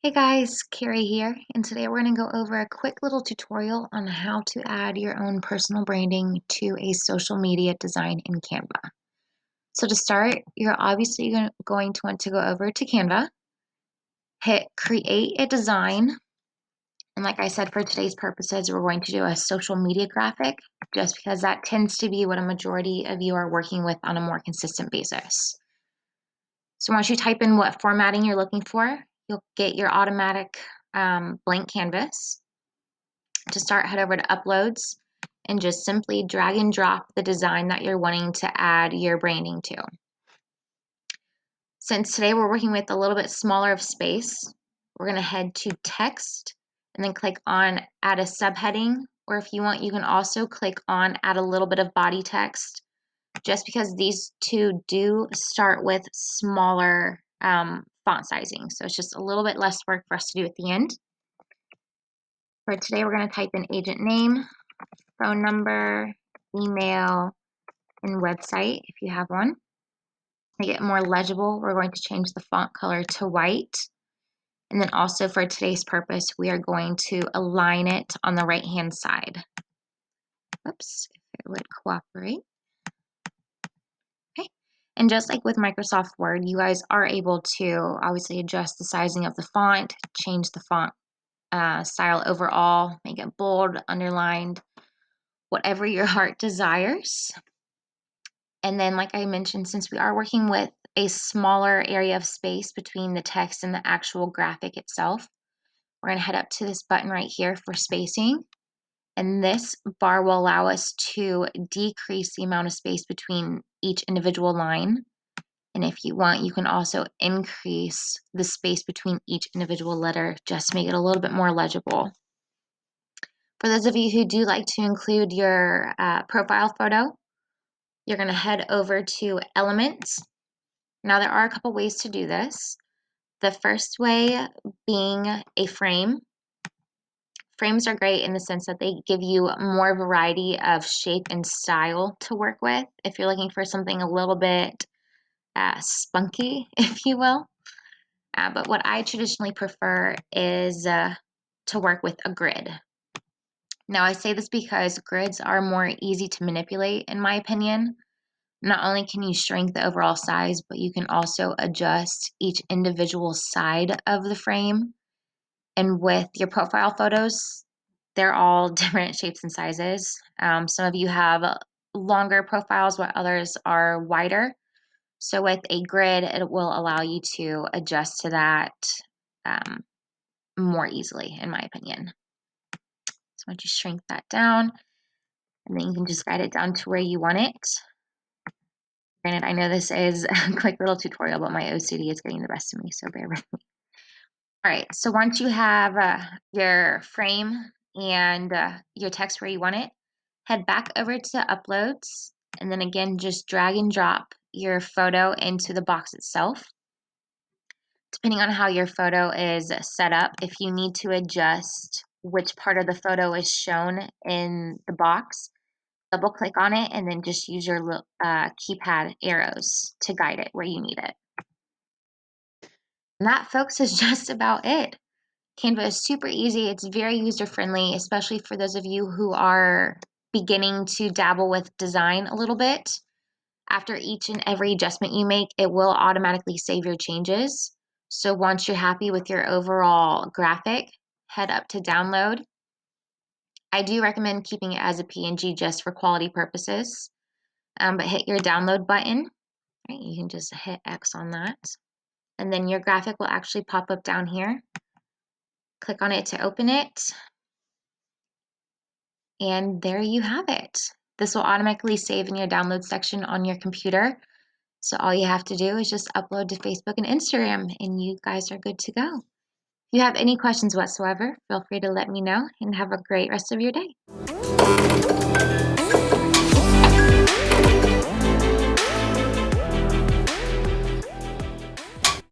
Hey guys, Kari here, and today we're going to go over a quick little tutorial on how to add your own personal branding to a social media design in Canva. So to start, you're obviously going to want to go over to Canva, hit create a design, and like I said, for today's purposes, we're going to do a social media graphic, just because that tends to be what a majority of you are working with on a more consistent basis. So once you type in what formatting you're looking for, you'll get your automatic blank canvas. To start, head over to Uploads and just simply drag and drop the design that you're wanting to add your branding to. Since today we're working with a little bit smaller of space, we're going to head to Text and then click on Add a Subheading, or if you want, you can also click on Add a little bit of body text, just because these two do start with smaller font sizing. So it's just a little bit less work for us to do at the end. For today, we're going to type in agent name, phone number, email, and website if you have one. To make it more legible, we're going to change the font color to white. And then also for today's purpose, we are going to align it on the right-hand side. Oops, if it would cooperate. Okay. And just like with Microsoft Word, you guys are able to obviously adjust the sizing of the font, change the font style overall, make it bold, underlined, whatever your heart desires. And then, like I mentioned, since we are working with a smaller area of space between the text and the actual graphic itself, we're going to head up to this button right here for spacing. And this bar will allow us to decrease the amount of space between each individual line. And if you want, you can also increase the space between each individual letter just to make it a little bit more legible. For those of you who do like to include your profile photo, you're going to head over to Elements. Now, there are a couple ways to do this. The first way being a frame. Frames are great in the sense that they give you more variety of shape and style to work with if you're looking for something a little bit spunky, if you will. But what I traditionally prefer is to work with a grid. Now, I say this because grids are more easy to manipulate, in my opinion. Not only can you shrink the overall size, but you can also adjust each individual side of the frame. And with your profile photos, they're all different shapes and sizes. Some of you have longer profiles, while others are wider. So with a grid, it will allow you to adjust to that more easily, in my opinion. So once you shrink that down, and then you can just guide it down to where you want it. Granted, I know this is a quick little tutorial, but my OCD is getting the best of me, so bear with me. All right, so once you have your frame and your text where you want it, head back over to Uploads, and then again, just drag and drop your photo into the box itself. Depending on how your photo is set up, if you need to adjust which part of the photo is shown in the box, double click on it and then just use your keypad arrows to guide it where you need it. And that, folks, is just about it. Canva is super easy. It's very user-friendly, especially for those of you who are beginning to dabble with design a little bit. After each and every adjustment you make, it will automatically save your changes. So once you're happy with your overall graphic, head up to download. I do recommend keeping it as a PNG just for quality purposes, but hit your download button. Right, you can just hit X on that. And then your graphic will actually pop up down here. Click on it to open it. And there you have it. This will automatically save in your download section on your computer. So all you have to do is just upload to Facebook and Instagram, and you guys are good to go. If you have any questions whatsoever, feel free to let me know, and have a great rest of your day.